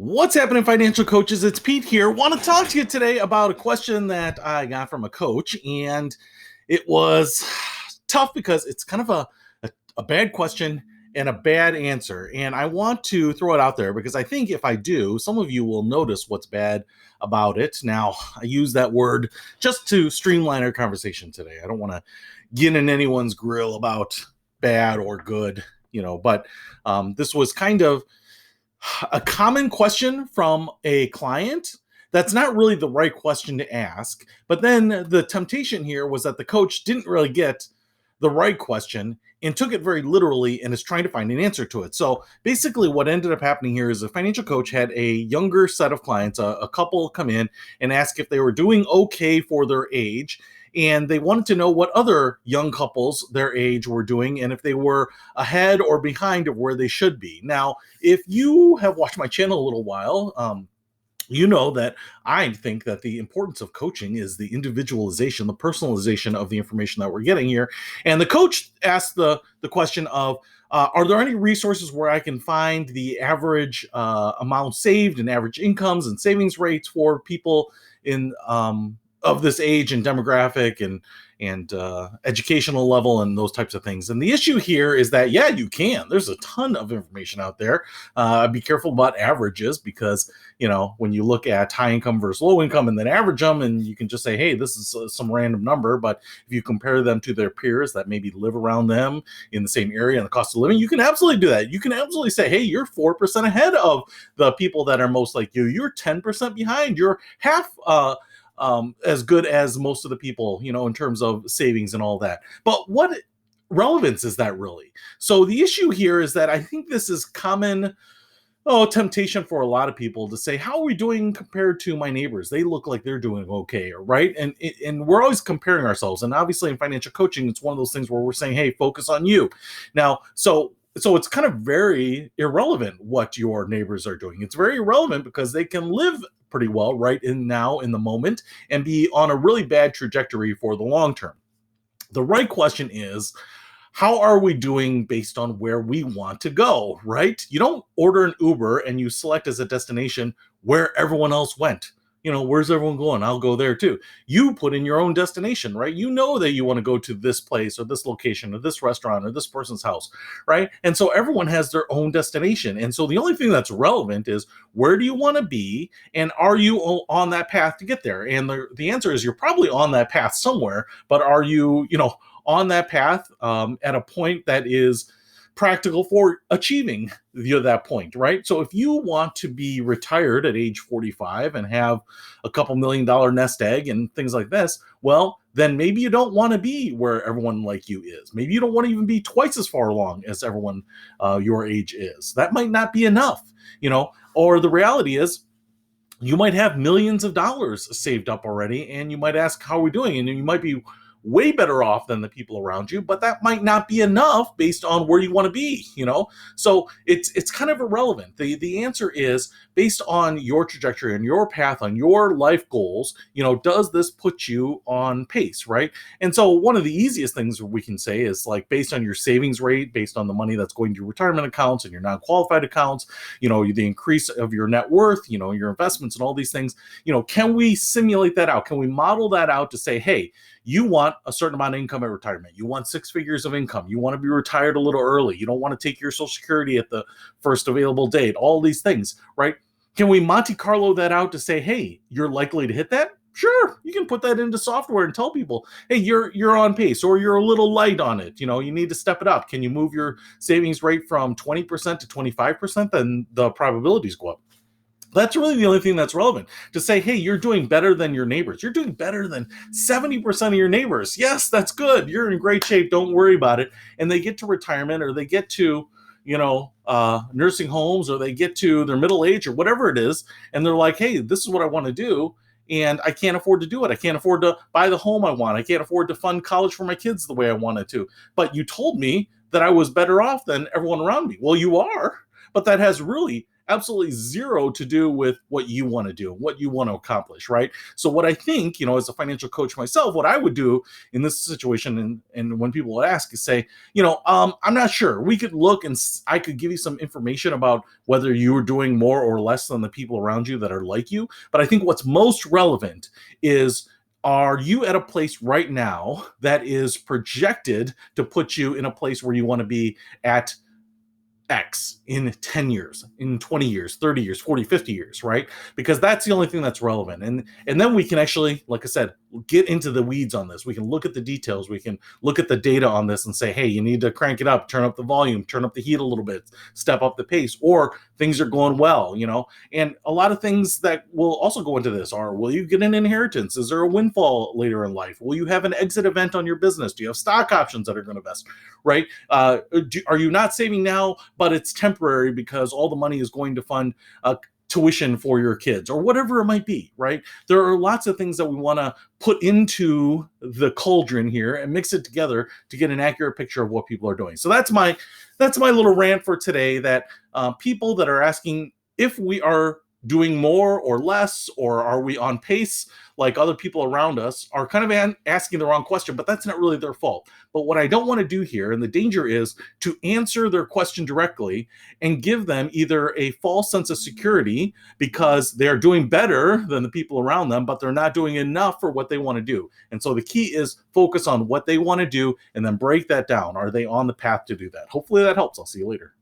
What's happening, financial coaches? It's Pete here. Want to talk to you today about a question that I got from a coach, and it was tough because it's kind of a bad question and a bad answer. And I want to throw it out there because I think if I do, some of you will notice what's bad about it. Now, I use that word just to streamline our conversation today. I don't want to get in anyone's grill about bad or good, but this was kind of a common question from a client that's not really the right question to ask. But then the temptation here was that the coach didn't really get the right question and took it very literally and is trying to find an answer to it. So basically what ended up happening here is a financial coach had a younger set of clients, a couple come in and ask if they were doing okay for their age. And they wanted to know what other young couples their age were doing and if they were ahead or behind of where they should be. Now, if you have watched my channel a little while, you know that I think that the importance of coaching is the individualization, the personalization of the information that we're getting here. And the coach asked the question of, are there any resources where I can find the average amount saved and average incomes and savings rates for people in of this age and demographic and educational level and those types of things. And the issue here is that, yeah, you can. There's a ton of information out there. Be careful about averages because, when you look at high income versus low income and then average them, and you can just say, hey, this is some random number. But if you compare them to their peers that maybe live around them in the same area and the cost of living, you can absolutely do that. You can absolutely say, hey, you're 4% ahead of the people that are most like you. You're 10% behind. You're half as good as most of the people, in terms of savings and all that. But what relevance is that really? So the issue here is that I think this is common temptation for a lot of people to say, how are we doing compared to my neighbors? They look like they're doing okay, right? And we're always comparing ourselves. And obviously in financial coaching, it's one of those things where we're saying, hey, focus on you. Now, so it's kind of very irrelevant what your neighbors are doing. It's very irrelevant because they can live pretty well right in now in the moment and be on a really bad trajectory for the long term. The right question is, how are we doing based on where we want to go, right? You don't order an Uber and you select as a destination where everyone else went. Where's everyone going? I'll go there too. You put in your own destination, right? You know that you want to go to this place or this location or this restaurant or this person's house, right? And so everyone has their own destination. And so the only thing that's relevant is, where do you want to be? And are you on that path to get there? And the answer is, you're probably on that path somewhere, but are you, on that path at a point that is practical for achieving that point, right? So if you want to be retired at age 45 and have a couple $1 million nest egg and things like this, well, then maybe you don't want to be where everyone like you is. Maybe you don't want to even be twice as far along as everyone your age is. That might not be enough, or the reality is, you might have millions of dollars saved up already, and you might ask, how are we doing? And you might be way better off than the people around you, but that might not be enough based on where you want to be, So it's kind of irrelevant. The answer is based on your trajectory and your path on your life goals, does this put you on pace, right? And so one of the easiest things we can say is, like, based on your savings rate, based on the money that's going to retirement accounts and your non-qualified accounts, the increase of your net worth, your investments and all these things, can we simulate that out? Can we model that out to say, hey, you want a certain amount of income at retirement. You want 6 figures of income. You want to be retired a little early. You don't want to take your Social Security at the first available date. All these things, right? Can we Monte Carlo that out to say, hey, you're likely to hit that? Sure, you can put that into software and tell people, hey, you're on pace, or you're a little light on it. You need to step it up. Can you move your savings rate from 20% to 25%? Then the probabilities go up. That's really the only thing that's relevant, to say, hey, you're doing better than your neighbors. You're doing better than 70% of your neighbors. Yes, that's good. You're in great shape. Don't worry about it. And they get to retirement, or they get to, nursing homes, or they get to their middle age or whatever it is. And they're like, hey, this is what I want to do. And I can't afford to do it. I can't afford to buy the home I want. I can't afford to fund college for my kids the way I wanted to. But you told me that I was better off than everyone around me. Well, you are. But that has really absolutely zero to do with what you want to do, what you want to accomplish, right? So what I think, as a financial coach myself, what I would do in this situation, and when people would ask, is say, I'm not sure. We could look and I could give you some information about whether you're doing more or less than the people around you that are like you. But I think what's most relevant is, are you at a place right now that is projected to put you in a place where you want to be at X in 10 years, in 20 years, 30 years, 40, 50 years, right? Because that's the only thing that's relevant. And then we can actually, like I said, get into the weeds on this. We can look at the details. We can look at the data on this and say, hey, you need to crank it up, turn up the volume, turn up the heat a little bit, step up the pace, or things are going well. And a lot of things that will also go into this are, will you get an inheritance? Is there a windfall later in life? Will you have an exit event on your business? Do you have stock options that are going to vest, right? Are you not saving now, but it's temporary because all the money is going to fund tuition for your kids, or whatever it might be, right? There are lots of things that we want to put into the cauldron here and mix it together to get an accurate picture of what people are doing. So that's my little rant for today, that people that are asking if we are doing more or less, or are we on pace like other people around us, are kind of asking the wrong question, but that's not really their fault. But what I don't want to do here, and the danger is to answer their question directly and give them either a false sense of security because they're doing better than the people around them, but they're not doing enough for what they want to do. And so the key is focus on what they want to do and then break that down. Are they on the path to do that? Hopefully that helps. I'll see you later.